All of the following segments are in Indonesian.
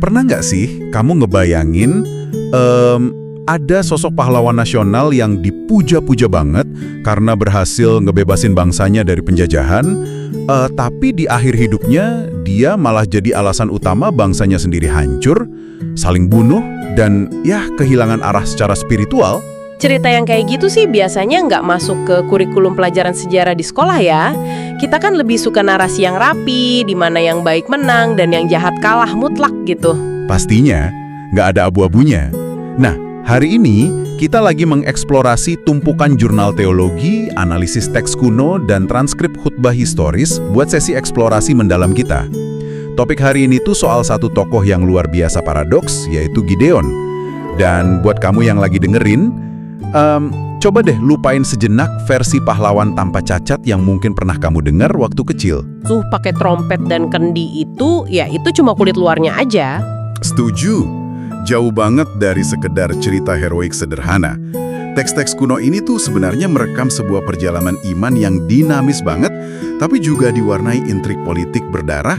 Pernah nggak sih kamu ngebayangin ada sosok pahlawan nasional yang dipuja-puja banget karena berhasil ngebebasin bangsanya dari penjajahan, tapi di akhir hidupnya dia malah jadi alasan utama bangsanya sendiri hancur, saling bunuh, dan ya kehilangan arah secara spiritual? Cerita yang kayak gitu sih biasanya nggak masuk ke kurikulum pelajaran sejarah di sekolah ya. Kita kan lebih suka narasi yang rapi, di mana yang baik menang dan yang jahat kalah mutlak gitu. Pastinya, nggak ada abu-abunya. Nah, hari ini kita lagi mengeksplorasi tumpukan jurnal teologi, analisis teks kuno, dan transkrip khutbah historis buat sesi eksplorasi mendalam kita. Topik hari ini tuh soal satu tokoh yang luar biasa paradoks, yaitu Gideon. Dan buat kamu yang lagi dengerin, coba deh lupain sejenak versi pahlawan tanpa cacat yang mungkin pernah kamu dengar waktu kecil. Pakai trompet dan kendi itu, ya itu cuma kulit luarnya aja. Setuju. Jauh banget dari sekedar cerita heroik sederhana. Teks-teks kuno ini tuh sebenarnya merekam sebuah perjalanan iman yang dinamis banget, tapi juga diwarnai intrik politik berdarah.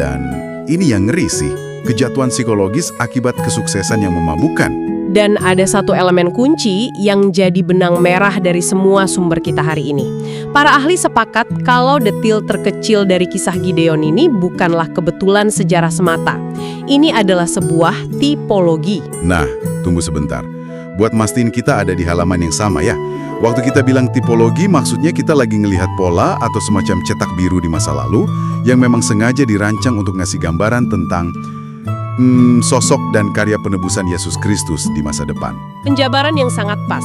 Dan ini yang ngeri sih, kejatuhan psikologis akibat kesuksesan yang memabukkan. Dan ada satu elemen kunci yang jadi benang merah dari semua sumber kita hari ini. Para ahli sepakat kalau detil terkecil dari kisah Gideon ini bukanlah kebetulan sejarah semata. Ini adalah sebuah tipologi. Nah, tunggu sebentar. Buat mastiin kita ada di halaman yang sama ya. Waktu kita bilang tipologi, maksudnya kita lagi ngelihat pola atau semacam cetak biru di masa lalu yang memang sengaja dirancang untuk ngasih gambaran tentang sosok dan karya penebusan Yesus Kristus di masa depan. Penjabaran yang sangat pas.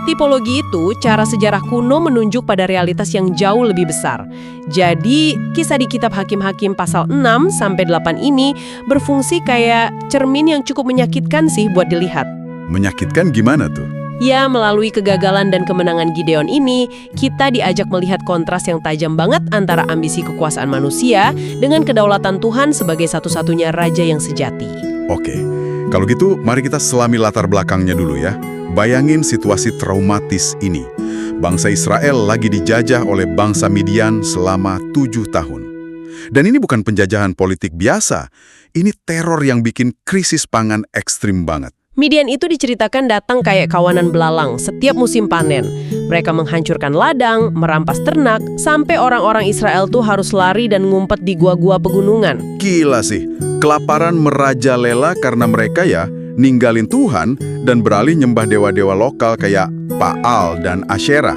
Tipologi itu cara sejarah kuno menunjuk pada realitas yang jauh lebih besar. Jadi, kisah di kitab Hakim-Hakim pasal 6-8 ini berfungsi kayak cermin yang cukup menyakitkan sih buat dilihat. Menyakitkan gimana tuh? Ya, melalui kegagalan dan kemenangan Gideon ini, kita diajak melihat kontras yang tajam banget antara ambisi kekuasaan manusia dengan kedaulatan Tuhan sebagai satu-satunya raja yang sejati. Oke, kalau gitu mari kita selami latar belakangnya dulu ya. Bayangin situasi traumatis ini. Bangsa Israel lagi dijajah oleh bangsa Midian selama 7 tahun. Dan ini bukan penjajahan politik biasa, ini teror yang bikin krisis pangan ekstrim banget. Midian itu diceritakan datang kayak kawanan belalang setiap musim panen. Mereka menghancurkan ladang, merampas ternak, sampai orang-orang Israel tuh harus lari dan ngumpet di gua-gua pegunungan. Gila sih, kelaparan merajalela karena mereka ya ninggalin Tuhan dan beralih nyembah dewa-dewa lokal kayak Baal dan Asyera.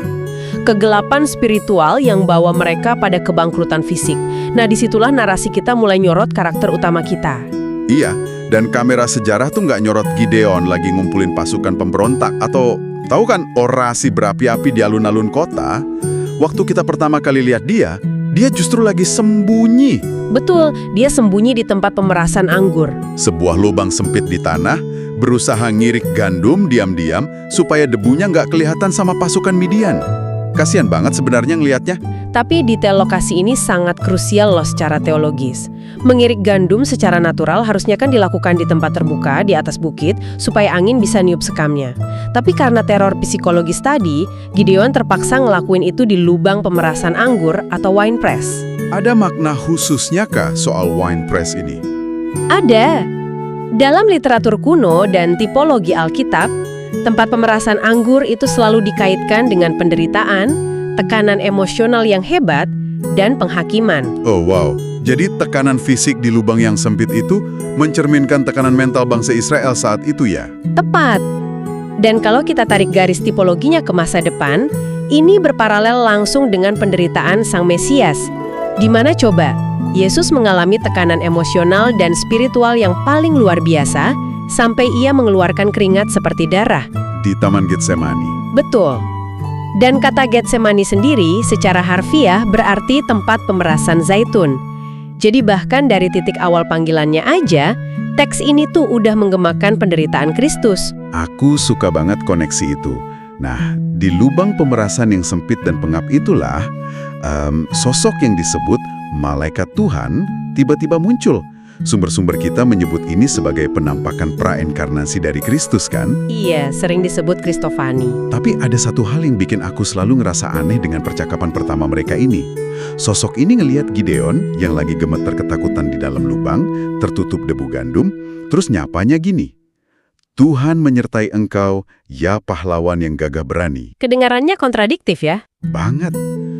Kegelapan spiritual yang bawa mereka pada kebangkrutan fisik. Nah, disitulah narasi kita mulai nyorot karakter utama kita. Iya, dan kamera sejarah tuh nggak nyorot Gideon lagi ngumpulin pasukan pemberontak atau tahu kan orasi berapi-api di alun-alun kota. Waktu kita pertama kali lihat dia justru lagi sembunyi. Betul, dia sembunyi di tempat pemerasan anggur. Sebuah lubang sempit di tanah, berusaha ngirik gandum diam-diam supaya debunya nggak kelihatan sama pasukan Midian. Kasian banget sebenarnya ngelihatnya. Tapi detail lokasi ini sangat krusial loh secara teologis. Mengirik gandum secara natural harusnya kan dilakukan di tempat terbuka, di atas bukit, supaya angin bisa niup sekamnya. Tapi karena teror psikologis tadi, Gideon terpaksa ngelakuin itu di lubang pemerasan anggur atau wine press. Ada makna khususnya kah soal wine press ini? Ada. Dalam literatur kuno dan tipologi Alkitab, tempat pemerasan anggur itu selalu dikaitkan dengan penderitaan, tekanan emosional yang hebat, dan penghakiman. Oh wow, jadi tekanan fisik di lubang yang sempit itu mencerminkan tekanan mental bangsa Israel saat itu ya? Tepat. Dan kalau kita tarik garis tipologinya ke masa depan, ini berparalel langsung dengan penderitaan Sang Mesias. Di mana coba, Yesus mengalami tekanan emosional dan spiritual yang paling luar biasa, sampai ia mengeluarkan keringat seperti darah. Di Taman Getsemani. Betul. Dan kata Getsemani sendiri secara harfiah berarti tempat pemerasan zaitun. Jadi bahkan dari titik awal panggilannya aja, teks ini tuh udah menggemakan penderitaan Kristus. Aku suka banget koneksi itu. Nah, di lubang pemerasan yang sempit dan pengap itulah, sosok yang disebut malaikat Tuhan tiba-tiba muncul. Sumber-sumber kita menyebut ini sebagai penampakan prainkarnasi dari Kristus kan? Iya, sering disebut Kristofani. Tapi ada satu hal yang bikin aku selalu ngerasa aneh dengan percakapan pertama mereka ini. Sosok ini ngelihat Gideon yang lagi gemeter ketakutan di dalam lubang, tertutup debu gandum, terus nyapanya gini. Tuhan menyertai engkau, ya pahlawan yang gagah berani. Kedengarannya kontradiktif ya? Banget.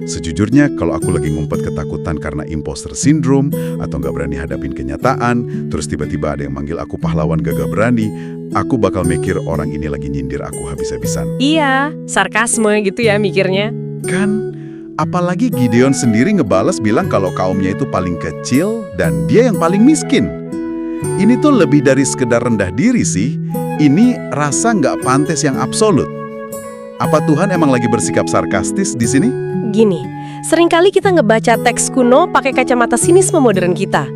Sejujurnya, kalau aku lagi ngumpet ketakutan karena imposter syndrome, atau nggak berani hadapin kenyataan, terus tiba-tiba ada yang manggil aku pahlawan gagah berani, aku bakal mikir orang ini lagi nyindir aku habis-habisan. Iya, sarkasme gitu ya mikirnya. Kan, apalagi Gideon sendiri ngebales bilang kalau kaumnya itu paling kecil dan dia yang paling miskin. Ini tuh lebih dari sekedar rendah diri sih, ini rasa nggak pantes yang absolut. Apa Tuhan emang lagi bersikap sarkastis di sini? Gini, seringkali kita ngebaca teks kuno pakai kacamata sinisme modern kita.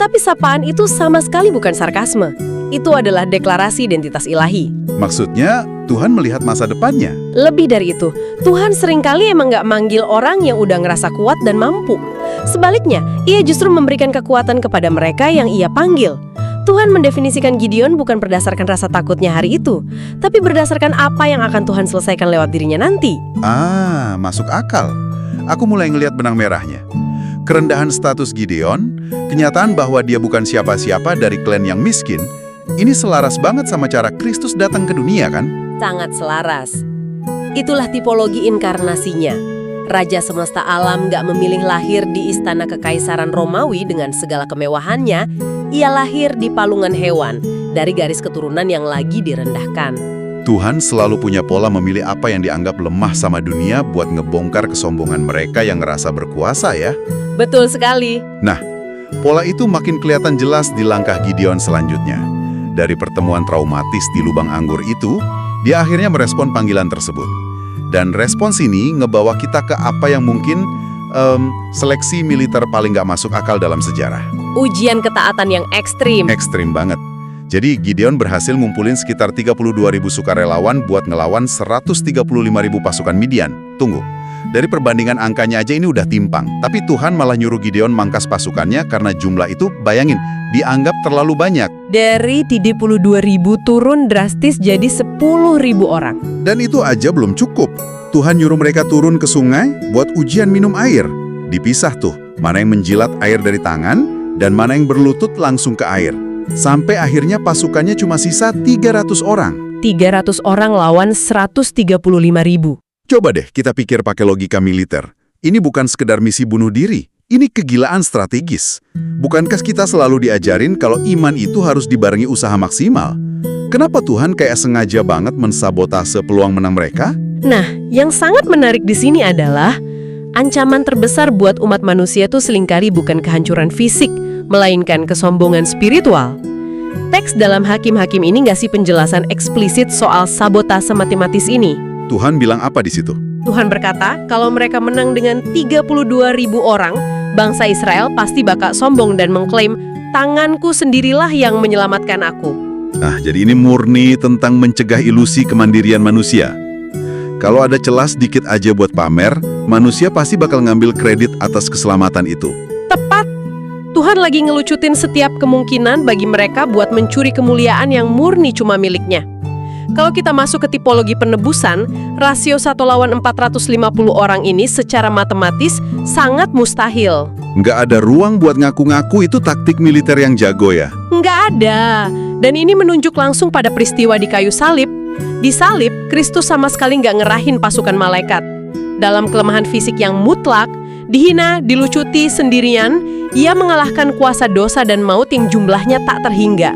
Tapi sapaan itu sama sekali bukan sarkasme. Itu adalah deklarasi identitas ilahi. Maksudnya, Tuhan melihat masa depannya. Lebih dari itu, Tuhan seringkali emang nggak manggil orang yang udah ngerasa kuat dan mampu. Sebaliknya, Ia justru memberikan kekuatan kepada mereka yang Ia panggil. Tuhan mendefinisikan Gideon bukan berdasarkan rasa takutnya hari itu, tapi berdasarkan apa yang akan Tuhan selesaikan lewat dirinya nanti. Ah, masuk akal. Aku mulai ngelihat benang merahnya. Kerendahan status Gideon, kenyataan bahwa dia bukan siapa-siapa dari klan yang miskin, ini selaras banget sama cara Kristus datang ke dunia kan? Sangat selaras. Itulah tipologi inkarnasinya. Raja semesta alam gak memilih lahir di istana kekaisaran Romawi dengan segala kemewahannya. Ia lahir di palungan hewan, dari garis keturunan yang lagi direndahkan. Tuhan selalu punya pola memilih apa yang dianggap lemah sama dunia buat ngebongkar kesombongan mereka yang ngerasa berkuasa ya. Betul sekali. Nah, pola itu makin kelihatan jelas di langkah Gideon selanjutnya. Dari pertemuan traumatis di lubang anggur itu, dia akhirnya merespon panggilan tersebut. Dan respons ini ngebawa kita ke apa yang mungkin seleksi militer paling gak masuk akal dalam sejarah. Ujian ketaatan yang ekstrim. Ekstrim banget. Jadi Gideon berhasil ngumpulin sekitar 32.000 sukarelawan buat ngelawan 135.000 pasukan Midian. Tunggu, dari perbandingan angkanya aja ini udah timpang. Tapi Tuhan malah nyuruh Gideon mangkas pasukannya karena jumlah itu, bayangin, dianggap terlalu banyak. Dari 32.000 turun drastis jadi 10.000 orang. Dan itu aja belum cukup. Tuhan nyuruh mereka turun ke sungai buat ujian minum air. Dipisah tuh, mana yang menjilat air dari tangan dan mana yang berlutut langsung ke air. Sampai akhirnya pasukannya cuma sisa 300 orang. 300 orang lawan 135.000. Coba deh kita pikir pakai logika militer. Ini bukan sekedar misi bunuh diri. Ini kegilaan strategis. Bukankah kita selalu diajarin kalau iman itu harus dibarengi usaha maksimal? Kenapa Tuhan kayak sengaja banget mensabotase peluang menang mereka? Nah, yang sangat menarik di sini adalah ancaman terbesar buat umat manusia tuh seringkali bukan kehancuran fisik, melainkan kesombongan spiritual. Teks dalam Hakim-Hakim ini nggak sih penjelasan eksplisit soal sabotase matematis ini? Tuhan bilang apa di situ? Tuhan berkata, kalau mereka menang dengan 32.000 orang, bangsa Israel pasti bakal sombong dan mengklaim, tanganku sendirilah yang menyelamatkan aku. Nah, jadi ini murni tentang mencegah ilusi kemandirian manusia. Kalau ada celah sedikit aja buat pamer, manusia pasti bakal ngambil kredit atas keselamatan itu. Tepat. Tuhan lagi ngelucutin setiap kemungkinan bagi mereka buat mencuri kemuliaan yang murni cuma miliknya. Kalau kita masuk ke tipologi penebusan, rasio 1:450 orang ini secara matematis sangat mustahil. Nggak ada ruang buat ngaku-ngaku itu taktik militer yang jago ya? Nggak ada. Dan ini menunjuk langsung pada peristiwa di kayu salib. Di salib, Kristus sama sekali nggak ngerahin pasukan malaikat. Dalam kelemahan fisik yang mutlak, dihina, dilucuti sendirian, ia mengalahkan kuasa dosa dan maut yang jumlahnya tak terhingga.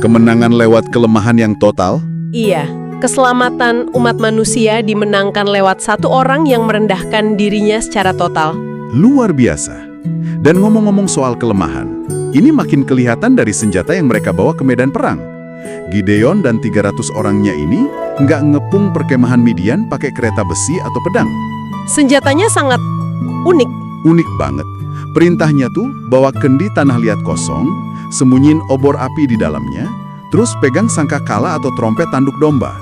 Kemenangan lewat kelemahan yang total? Iya, keselamatan umat manusia dimenangkan lewat satu orang yang merendahkan dirinya secara total. Luar biasa. Dan ngomong-ngomong soal kelemahan, ini makin kelihatan dari senjata yang mereka bawa ke medan perang. Gideon dan 300 orangnya ini nggak ngepung perkemahan Midian pakai kereta besi atau pedang. Senjatanya sangat unik. Unik banget. Perintahnya tuh bawa kendi tanah liat kosong, sembunyiin obor api di dalamnya, terus pegang sangkakala atau trompet tanduk domba.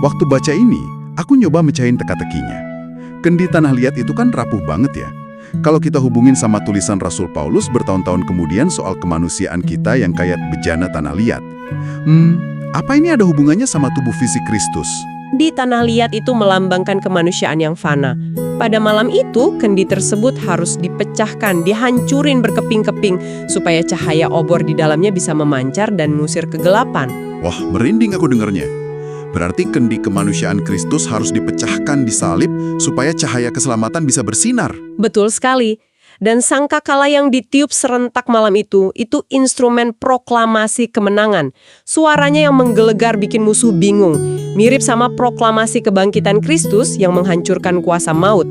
Waktu baca ini, aku nyoba mecahin teka-tekinya. Kendi tanah liat itu kan rapuh banget ya. kalau kita hubungin sama tulisan Rasul Paulus bertahun-tahun kemudian soal kemanusiaan kita yang kayak bejana tanah liat. Apa ini ada hubungannya sama tubuh fisik Kristus? Di tanah liat itu melambangkan kemanusiaan yang fana. Pada malam itu, kendi tersebut harus dipecahkan, dihancurin berkeping-keping, supaya cahaya obor di dalamnya bisa memancar dan mengusir kegelapan. Wah, merinding aku dengernya. Berarti kendi kemanusiaan Kristus harus dipecahkan di salib supaya cahaya keselamatan bisa bersinar. Betul sekali. Dan sangkakala yang ditiup serentak malam itu instrumen proklamasi kemenangan. Suaranya yang menggelegar bikin musuh bingung. Mirip sama proklamasi kebangkitan Kristus yang menghancurkan kuasa maut.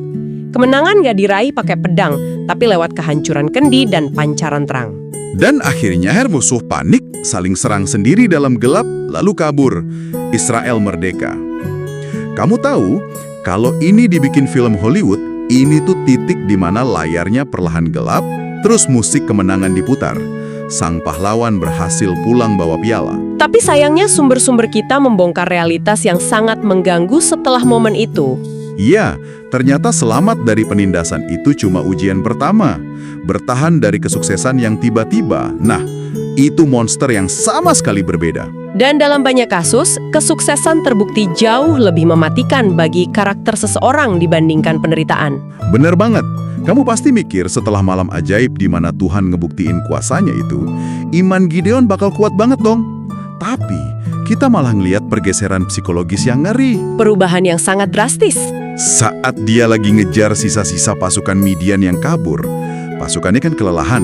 Kemenangan gak diraih pakai pedang, tapi lewat kehancuran kendi dan pancaran terang. Dan akhirnya musuh panik, saling serang sendiri dalam gelap, lalu kabur. Israel merdeka. Kamu tahu, kalau ini dibikin film Hollywood, ini tuh titik di mana layarnya perlahan gelap, terus musik kemenangan diputar. Sang pahlawan berhasil pulang bawa piala. Tapi sayangnya sumber-sumber kita membongkar realitas yang sangat mengganggu setelah momen itu. Iya, ternyata selamat dari penindasan itu cuma ujian pertama. Bertahan dari kesuksesan yang tiba-tiba. Nah, itu monster yang sama sekali berbeda. Dan dalam banyak kasus, kesuksesan terbukti jauh lebih mematikan bagi karakter seseorang dibandingkan penderitaan. Bener banget. Kamu pasti mikir setelah malam ajaib di mana Tuhan ngebuktiin kuasanya itu, iman Gideon bakal kuat banget dong. Tapi, kita malah ngelihat pergeseran psikologis yang ngeri. Perubahan yang sangat drastis. Saat dia lagi ngejar sisa-sisa pasukan Midian yang kabur, pasukannya kan kelelahan.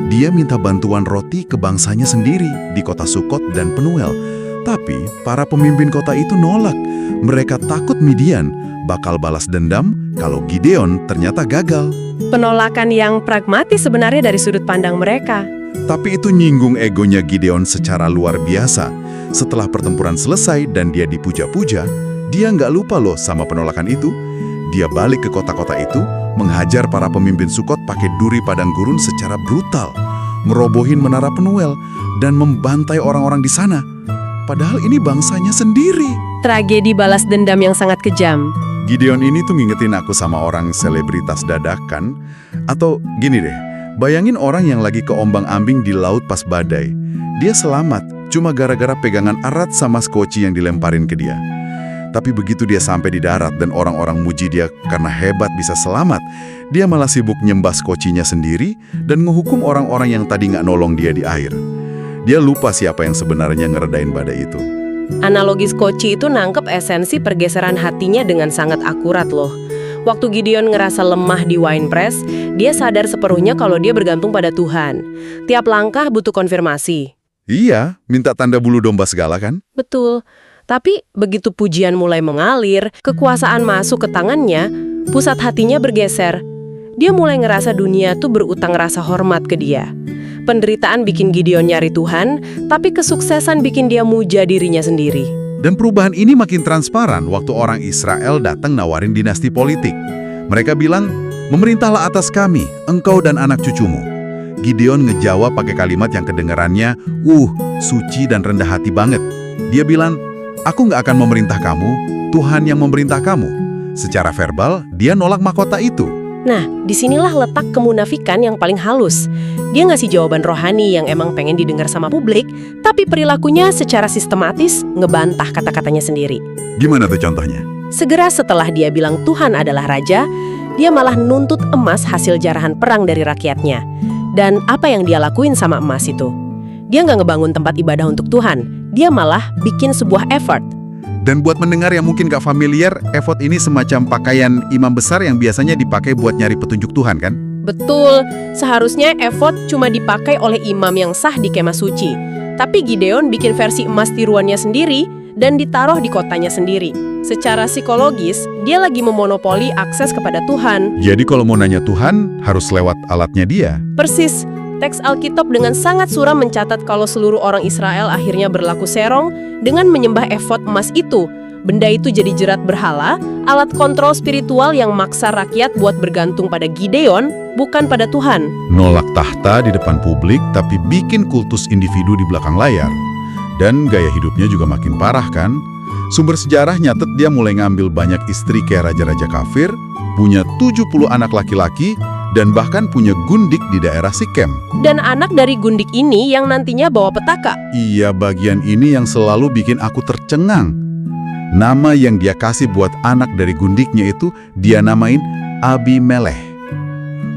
Dia minta bantuan roti ke bangsanya sendiri di kota Sukot dan Penuel. Tapi para pemimpin kota itu nolak. Mereka takut Midian bakal balas dendam kalau Gideon ternyata gagal. Penolakan yang pragmatis sebenarnya dari sudut pandang mereka. Tapi itu nyinggung egonya Gideon secara luar biasa. Setelah pertempuran selesai dan dia dipuja-puja, dia nggak lupa loh sama penolakan itu. Dia balik ke kota-kota itu, menghajar para pemimpin Sukot pakai duri padang gurun secara brutal, ngerobohin menara Penuel, dan membantai orang-orang di sana. Padahal ini bangsanya sendiri. Tragedi balas dendam yang sangat kejam. Gideon ini tuh ngingetin aku sama orang selebritas dadakan. Atau gini deh, bayangin orang yang lagi keombang-ambing di laut pas badai. Dia selamat, cuma gara-gara pegangan erat sama skoci yang dilemparin ke dia. Tapi begitu dia sampai di darat dan orang-orang muji dia karena hebat bisa selamat, dia malah sibuk nyembah skocinya sendiri dan ngehukum orang-orang yang tadi nggak nolong dia di air. Dia lupa siapa yang sebenarnya ngeredain badai itu. Analogi skoci itu nangkep esensi pergeseran hatinya dengan sangat akurat loh. Waktu Gideon ngerasa lemah di wine press, dia sadar sepenuhnya kalau dia bergantung pada Tuhan. Tiap langkah butuh konfirmasi. Iya, minta tanda bulu domba segala kan? Betul. Tapi begitu pujian mulai mengalir, kekuasaan masuk ke tangannya, pusat hatinya bergeser. Dia mulai ngerasa dunia tuh berutang rasa hormat ke dia. Penderitaan bikin Gideon nyari Tuhan, tapi kesuksesan bikin dia muja dirinya sendiri. Dan perubahan ini makin transparan waktu orang Israel datang nawarin dinasti politik. Mereka bilang, "Memerintahlah atas kami, engkau dan anak cucumu." Gideon ngejawab pakai kalimat yang kedengarannya, suci dan rendah hati banget. Dia bilang, "Aku nggak akan memerintah kamu, Tuhan yang memerintah kamu." Secara verbal, dia nolak mahkota itu. Nah, disinilah letak kemunafikan yang paling halus. Dia ngasih jawaban rohani yang emang pengen didengar sama publik, tapi perilakunya secara sistematis ngebantah kata-katanya sendiri. Gimana tuh contohnya? Segera setelah dia bilang Tuhan adalah raja, dia malah nuntut emas hasil jarahan perang dari rakyatnya. Dan apa yang dia lakuin sama emas itu? Dia nggak ngebangun tempat ibadah untuk Tuhan, dia malah bikin sebuah effort. Dan buat mendengar yang mungkin gak familiar, effort ini semacam pakaian imam besar yang biasanya dipakai buat nyari petunjuk Tuhan kan? Betul, seharusnya effort cuma dipakai oleh imam yang sah di kemah suci. Tapi Gideon bikin versi emas tiruannya sendiri dan ditaruh di kotanya sendiri. Secara psikologis, dia lagi memonopoli akses kepada Tuhan. Jadi kalau mau nanya Tuhan, harus lewat alatnya dia. Persis. Teks Alkitab dengan sangat suram mencatat kalau seluruh orang Israel akhirnya berlaku serong dengan menyembah efod emas itu. Benda itu jadi jerat berhala, alat kontrol spiritual yang maksa rakyat buat bergantung pada Gideon, bukan pada Tuhan. Nolak tahta di depan publik, tapi bikin kultus individu di belakang layar. Dan gaya hidupnya juga makin parah kan? Sumber sejarah nyatet dia mulai ngambil banyak istri kayak raja-raja kafir, punya 70 anak laki-laki, dan bahkan punya gundik di daerah Sikem. Dan anak dari gundik ini yang nantinya bawa petaka. Iya, bagian ini yang selalu bikin aku tercengang. Nama yang dia kasih buat anak dari gundiknya itu dia namain Abimelech.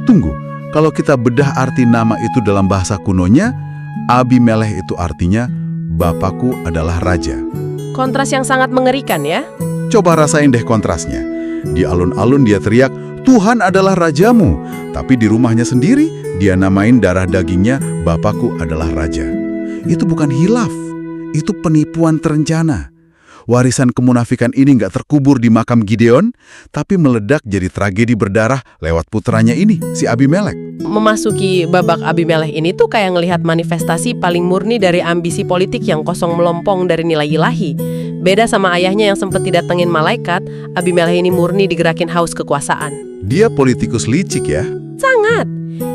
Tunggu, kalau kita bedah arti nama itu dalam bahasa kunonya, Abimelech itu artinya Bapakku adalah raja. Kontras yang sangat mengerikan ya. Coba rasain deh kontrasnya. Di alun-alun dia teriak, Tuhan adalah rajamu. Tapi di rumahnya sendiri, dia namain darah dagingnya Bapakku adalah raja. Itu bukan hilaf, itu penipuan terencana. Warisan kemunafikan ini nggak terkubur di makam Gideon, tapi meledak jadi tragedi berdarah lewat putranya ini, si Abimelech. Memasuki babak Abimelech ini tuh kayak ngelihat manifestasi paling murni dari ambisi politik yang kosong melompong dari nilai ilahi. Beda sama ayahnya yang sempat didatengin malaikat, Abimelech ini murni digerakin haus kekuasaan. Dia politikus licik ya. Sangat.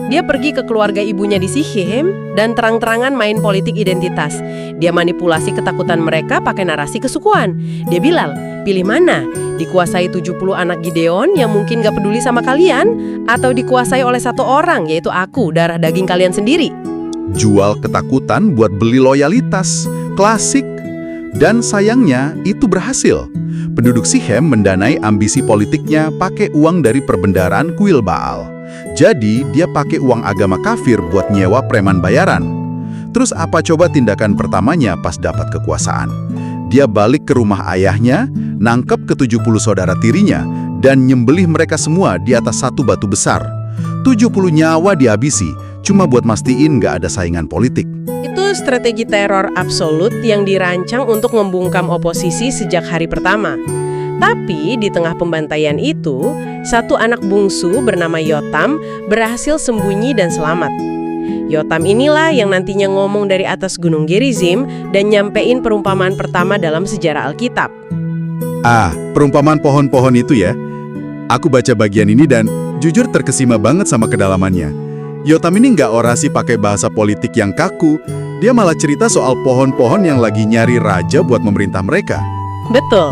Dia pergi ke keluarga ibunya di Sikhem dan terang-terangan main politik identitas. Dia manipulasi ketakutan mereka pakai narasi kesukuan. Dia bilang, pilih mana? Dikuasai 70 anak Gideon yang mungkin gak peduli sama kalian, atau dikuasai oleh satu orang, yaitu aku, darah daging kalian sendiri. Jual ketakutan buat beli loyalitas. Klasik. Dan sayangnya itu berhasil. Penduduk Sikhem mendanai ambisi politiknya pakai uang dari perbendaharaan kuil Baal. Jadi dia pakai uang agama kafir buat nyewa preman bayaran. Terus apa coba tindakan pertamanya pas dapat kekuasaan? Dia balik ke rumah ayahnya, nangkep ke-70 saudara tirinya, dan nyembelih mereka semua di atas satu batu besar. 70 nyawa dihabisi, cuma buat mastiin nggak ada saingan politik. Itu strategi teror absolut yang dirancang untuk membungkam oposisi sejak hari pertama. Tapi di tengah pembantaian itu, satu anak bungsu bernama Yotam berhasil sembunyi dan selamat. Yotam inilah yang nantinya ngomong dari atas Gunung Gerizim dan nyampein perumpamaan pertama dalam sejarah Alkitab. Perumpamaan pohon-pohon itu ya. Aku baca bagian ini dan jujur terkesima banget sama kedalamannya. Yotam ini nggak orasi pakai bahasa politik yang kaku, dia malah cerita soal pohon-pohon yang lagi nyari raja buat memerintah mereka. Betul.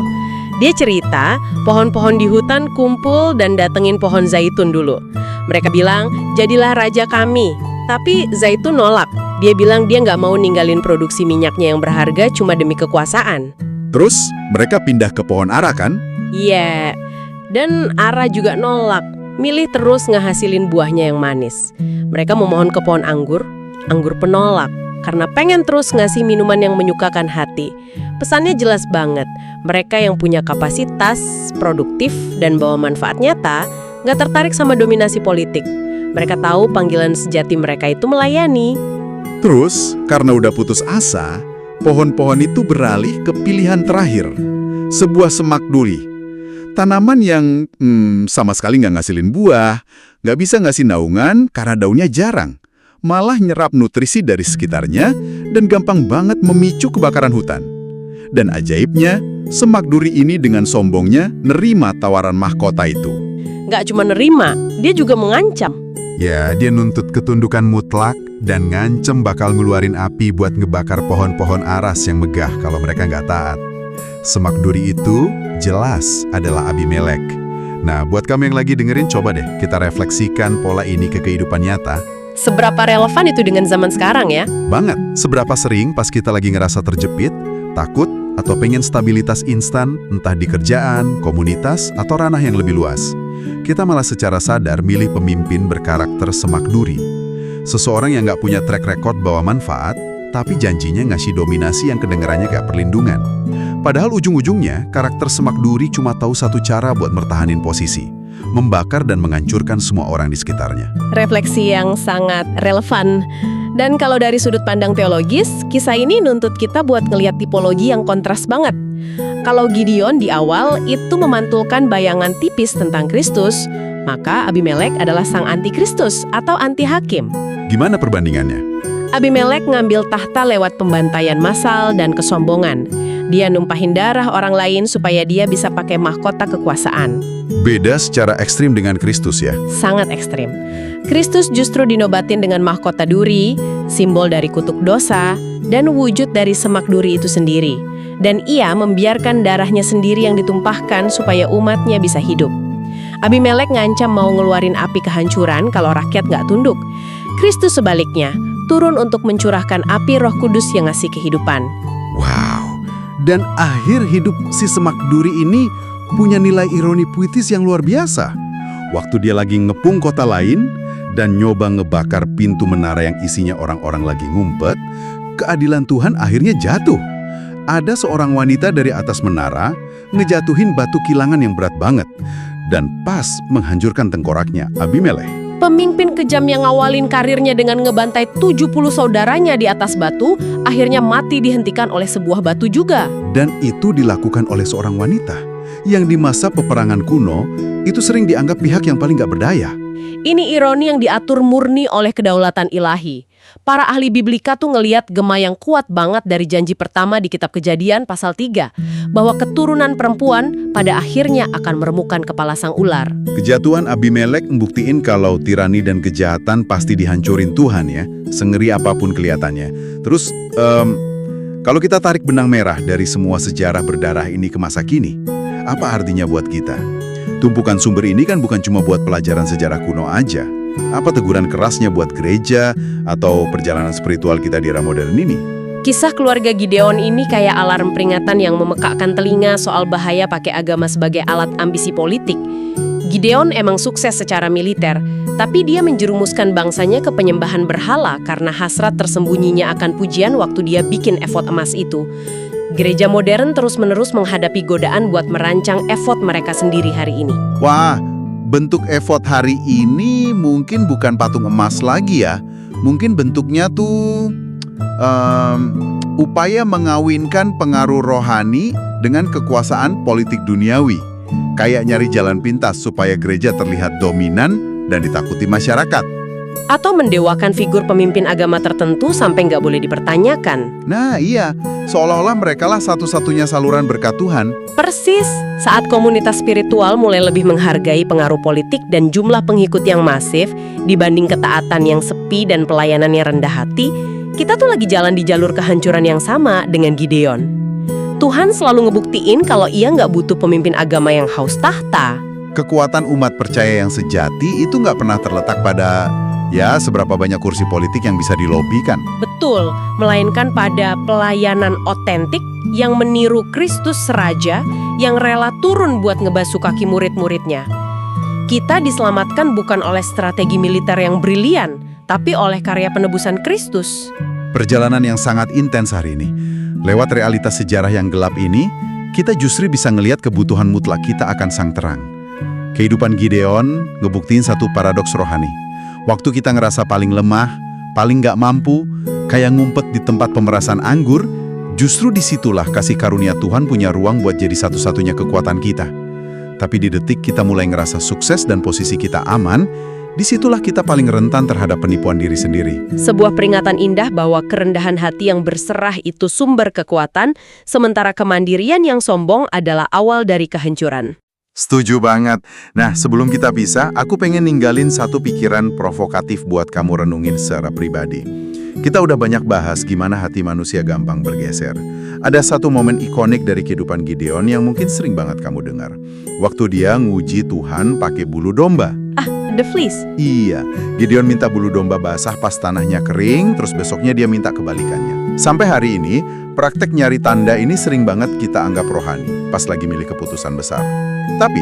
Dia cerita, pohon-pohon di hutan kumpul dan datengin pohon zaitun dulu. Mereka bilang, jadilah raja kami. Tapi zaitun nolak. Dia bilang dia nggak mau ninggalin produksi minyaknya yang berharga cuma demi kekuasaan. Terus mereka pindah ke pohon ara kan? Iya, dan Ara juga nolak. Milih terus ngehasilin buahnya yang manis. Mereka memohon ke pohon anggur penolak. Karena pengen terus ngasih minuman yang menyukakan hati. Pesannya jelas banget, mereka yang punya kapasitas, produktif, dan bawa manfaat nyata, nggak tertarik sama dominasi politik. Mereka tahu panggilan sejati mereka itu melayani. Terus, karena udah putus asa, pohon-pohon itu beralih ke pilihan terakhir. Sebuah semak duri. Tanaman yang sama sekali nggak ngasilin buah, nggak bisa ngasih naungan karena daunnya jarang. Malah nyerap nutrisi dari sekitarnya dan gampang banget memicu kebakaran hutan. Dan ajaibnya, semak duri ini dengan sombongnya nerima tawaran mahkota itu. Nggak cuma nerima, dia juga mengancam. Ya, dia nuntut ketundukan mutlak dan ngancem bakal ngeluarin api buat ngebakar pohon-pohon aras yang megah kalau mereka nggak taat. Semak duri itu jelas adalah Abimelech. Nah, buat kamu yang lagi dengerin, coba deh kita refleksikan pola ini ke kehidupan nyata. Seberapa relevan itu dengan zaman sekarang ya? Banget. Seberapa sering pas kita lagi ngerasa terjepit, takut, atau pengen stabilitas instan, entah di kerjaan, komunitas, atau ranah yang lebih luas. Kita malah secara sadar milih pemimpin berkarakter semak duri. Seseorang yang nggak punya track record bawa manfaat, tapi janjinya ngasih dominasi yang kedengarannya kayak perlindungan. Padahal ujung-ujungnya, karakter semak duri cuma tahu satu cara buat mertahanin posisi. Membakar dan menghancurkan semua orang di sekitarnya. Refleksi yang sangat relevan. Dan kalau dari sudut pandang teologis, kisah ini nuntut kita buat ngelihat tipologi yang kontras banget. Kalau Gideon di awal itu memantulkan bayangan tipis tentang Kristus, maka Abimelech adalah sang anti-Kristus atau anti-hakim. Gimana perbandingannya? Abimelech ngambil tahta lewat pembantaian massal dan kesombongan. Dia numpahin darah orang lain supaya dia bisa pakai mahkota kekuasaan. Beda secara ekstrim dengan Kristus ya? Sangat ekstrim. Kristus justru dinobatin dengan mahkota duri, simbol dari kutuk dosa, dan wujud dari semak duri itu sendiri. Dan ia membiarkan darahnya sendiri yang ditumpahkan supaya umatnya bisa hidup. Abimelek ngancam mau ngeluarin api kehancuran kalau rakyat nggak tunduk. Kristus sebaliknya, turun untuk mencurahkan api Roh Kudus yang ngasih kehidupan. Wow, dan akhir hidup si semak duri ini punya nilai ironi puitis yang luar biasa. Waktu dia lagi ngepung kota lain dan nyoba ngebakar pintu menara yang isinya orang-orang lagi ngumpet, keadilan Tuhan akhirnya jatuh. Ada seorang wanita dari atas menara ngejatuhin batu kilangan yang berat banget dan pas menghancurkan tengkoraknya Abimelek. Pemimpin kejam yang ngawalin karirnya dengan ngebantai 70 saudaranya di atas batu, akhirnya mati dihentikan oleh sebuah batu juga. Dan itu dilakukan oleh seorang wanita yang di masa peperangan kuno itu sering dianggap pihak yang paling gak berdaya. Ini ironi yang diatur murni oleh kedaulatan ilahi. Para ahli biblika tuh ngeliat gema yang kuat banget dari janji pertama di kitab Kejadian pasal 3, bahwa keturunan perempuan pada akhirnya akan meremukkan kepala sang ular. Kejatuhan Abimelek membuktiin kalau tirani dan kejahatan pasti dihancurin Tuhan ya, sengeri apapun kelihatannya. Terus, kalau kita tarik benang merah dari semua sejarah berdarah ini ke masa kini, apa artinya buat kita? Tumpukan sumber ini kan bukan cuma buat pelajaran sejarah kuno aja. Apa teguran kerasnya buat gereja atau perjalanan spiritual kita di era modern ini? Kisah keluarga Gideon ini kayak alarm peringatan yang memekakkan telinga soal bahaya pakai agama sebagai alat ambisi politik. Gideon emang sukses secara militer, tapi dia menjerumuskan bangsanya ke penyembahan berhala karena hasrat tersembunyinya akan pujian waktu dia bikin efod emas itu. Gereja modern terus-menerus menghadapi godaan buat merancang efod mereka sendiri hari ini. Wah, bentuk efod hari ini mungkin bukan patung emas lagi ya. Mungkin bentuknya tuh upaya mengawinkan pengaruh rohani dengan kekuasaan politik duniawi. Kayak nyari jalan pintas supaya gereja terlihat dominan dan ditakuti masyarakat. Atau mendewakan figur pemimpin agama tertentu sampai nggak boleh dipertanyakan. Nah iya, seolah-olah merekalah satu-satunya saluran berkat Tuhan. Persis, saat komunitas spiritual mulai lebih menghargai pengaruh politik dan jumlah pengikut yang masif dibanding ketaatan yang sepi dan pelayanan yang rendah hati, kita tuh lagi jalan di jalur kehancuran yang sama dengan Gideon. Tuhan selalu ngebuktiin kalau ia nggak butuh pemimpin agama yang haus tahta. Kekuatan umat percaya yang sejati itu nggak pernah terletak pada ya seberapa banyak kursi politik yang bisa dilobikan. Betul, melainkan pada pelayanan otentik yang meniru Kristus Raja yang rela turun buat ngebasuh kaki murid-muridnya. Kita diselamatkan bukan oleh strategi militer yang brilian, tapi oleh karya penebusan Kristus. Perjalanan yang sangat intens hari ini. Lewat realitas sejarah yang gelap ini, kita justru bisa ngelihat kebutuhan mutlak kita akan sang terang. Kehidupan Gideon ngebuktiin satu paradoks rohani. Waktu kita ngerasa paling lemah, paling nggak mampu, kayak ngumpet di tempat pemerasan anggur, justru disitulah kasih karunia Tuhan punya ruang buat jadi satu-satunya kekuatan kita. Tapi di detik kita mulai ngerasa sukses dan posisi kita aman, disitulah kita paling rentan terhadap penipuan diri sendiri. Sebuah peringatan indah bahwa kerendahan hati yang berserah itu sumber kekuatan, sementara kemandirian yang sombong adalah awal dari kehancuran. Setuju banget. Nah, sebelum kita pisah, aku pengen ninggalin satu pikiran provokatif buat kamu renungin secara pribadi. Kita udah banyak bahas gimana hati manusia gampang bergeser. Ada satu momen ikonik dari kehidupan Gideon yang mungkin sering banget kamu dengar. Waktu dia nguji Tuhan pakai bulu domba. The fleece? Iya, Gideon minta bulu domba basah pas tanahnya kering, terus besoknya dia minta kebalikannya. Sampai hari ini, praktek nyari tanda ini sering banget kita anggap rohani, pas lagi milih keputusan besar. Tapi,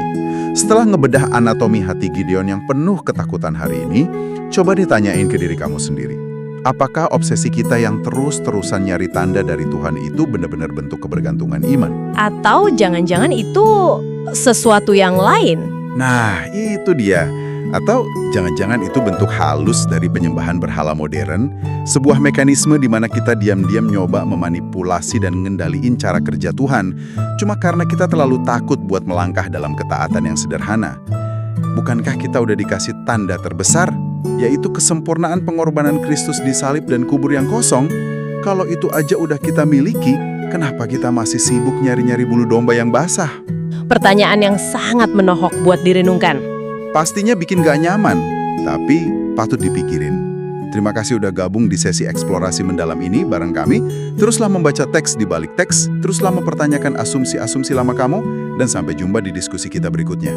setelah ngebedah anatomi hati Gideon yang penuh ketakutan hari ini, coba ditanyain ke diri kamu sendiri. Apakah obsesi kita yang terus-terusan nyari tanda dari Tuhan itu benar-benar bentuk kebergantungan iman? Atau jangan-jangan itu sesuatu yang lain? Nah, itu dia. Atau jangan-jangan itu bentuk halus dari penyembahan berhala modern, sebuah mekanisme di mana kita diam-diam nyoba memanipulasi dan ngendaliin cara kerja Tuhan, cuma karena kita terlalu takut buat melangkah dalam ketaatan yang sederhana. Bukankah kita udah dikasih tanda terbesar, yaitu kesempurnaan pengorbanan Kristus di salib dan kubur yang kosong? Kalau itu aja udah kita miliki, kenapa kita masih sibuk nyari-nyari bulu domba yang basah? Pertanyaan yang sangat menohok buat direnungkan. Pastinya bikin gak nyaman, tapi patut dipikirin. Terima kasih udah gabung di sesi eksplorasi mendalam ini bareng kami. Teruslah membaca teks di balik teks, teruslah mempertanyakan asumsi-asumsi lama kamu, dan sampai jumpa di diskusi kita berikutnya.